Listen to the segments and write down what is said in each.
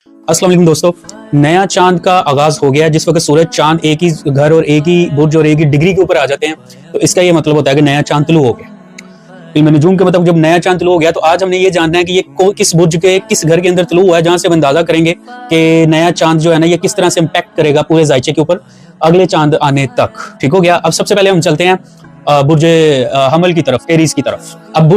अस्सलाम वालेकुम दोस्तों, नया चांद का आगाज हो गया है। जिस वक्त सूरज चांद एक ही घर और एक ही बुर्ज और एक ही डिग्री के ऊपर आ जाते हैं तो इसका ये मतलब होता है कि नया चांद तुलू हो गया। इल्म नजूम के मतलब जब नया चांद तुलू हो गया तो आज हमने ये जानना है कि ये किस बुर्ज के किस घर के अंदर तुलू हुआ है, जहां से हम अंदाजा करेंगे कि नया चांद जो है ना ये किस तरह से इंपैक्ट करेगा पूरे जायचे के ऊपर अगले चांद आने तक। ठीक हो गया। अब सबसे पहले हम चलते हैं बुर्ज हमल की तरफ, एरीज की तरफ। अब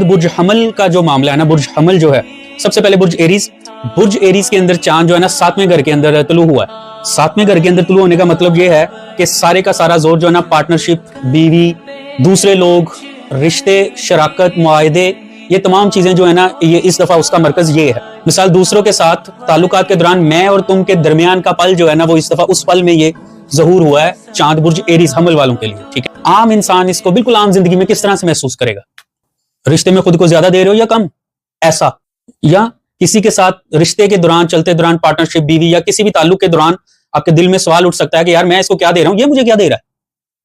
बुर्ज हमल का जो मामला है ना, बुर्ज हमल जो है, सबसे पहले बुर्ज एरीज के अंदर चांद जो है ना 7वें घर के अंदर तुलू हुआ है। 7वें घर के अंदर तुलू होने का मतलब ये है कि सारे का सारा जोर जो है ना पार्टनरशिप, बीवी, दूसरे लोग, रिश्ते, शराकत, मुआहदे, ये तमाम चीजें जो है ना ये इस दफा उसका मरकज ये है। मिसाल दूसरों के साथ ताल्लुकात के दौरान मैं और तुम के दरमियान का पल जो है ना वो इस दफा उस पल में ये ज़हूर हुआ है चांद बुर्ज एरीज हमल वालों के लिए। ठीक है। आम इंसान इसको बिल्कुल आम जिंदगी में किस तरह से महसूस करेगा? रिश्ते में खुद को ज्यादा दे रहे हो या कम, ऐसा, या किसी के साथ रिश्ते के दौरान, चलते दौरान, पार्टनरशिप, बीवी या किसी भी ताल्लुक के दौरान आपके दिल में सवाल उठ सकता है कि यार मैं इसको क्या दे रहा हूं, ये मुझे क्या दे रहा है,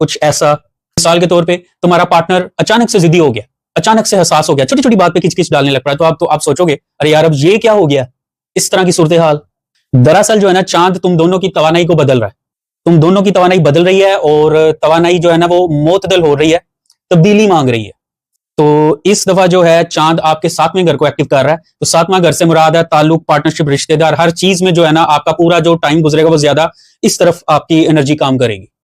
कुछ ऐसा। मिसाल के तौर पे तुम्हारा पार्टनर अचानक से जिद्दी हो गया, अचानक से हसास हो गया, छोटी छोटी बात पे किच डालने लग पड़ा, तो आप सोचोगे अरे यार अब ये क्या हो गया, इस तरह की सूरत हाल। दरअसल जो है ना चांद तुम दोनों की तवानाई को बदल रहा है, तुम दोनों की तवानाई बदल रही है और तवानाई जो है ना वो मोतदल हो रही है, तब्दीली मांग रही है। तो इस दफा जो है चांद आपके 7वें घर को एक्टिव कर रहा है। तो 7वां घर से मुराद है ताल्लुक, पार्टनरशिप, रिश्तेदार, हर चीज में जो है ना आपका पूरा जो टाइम गुजरेगा वो ज्यादा इस तरफ आपकी एनर्जी काम करेगी।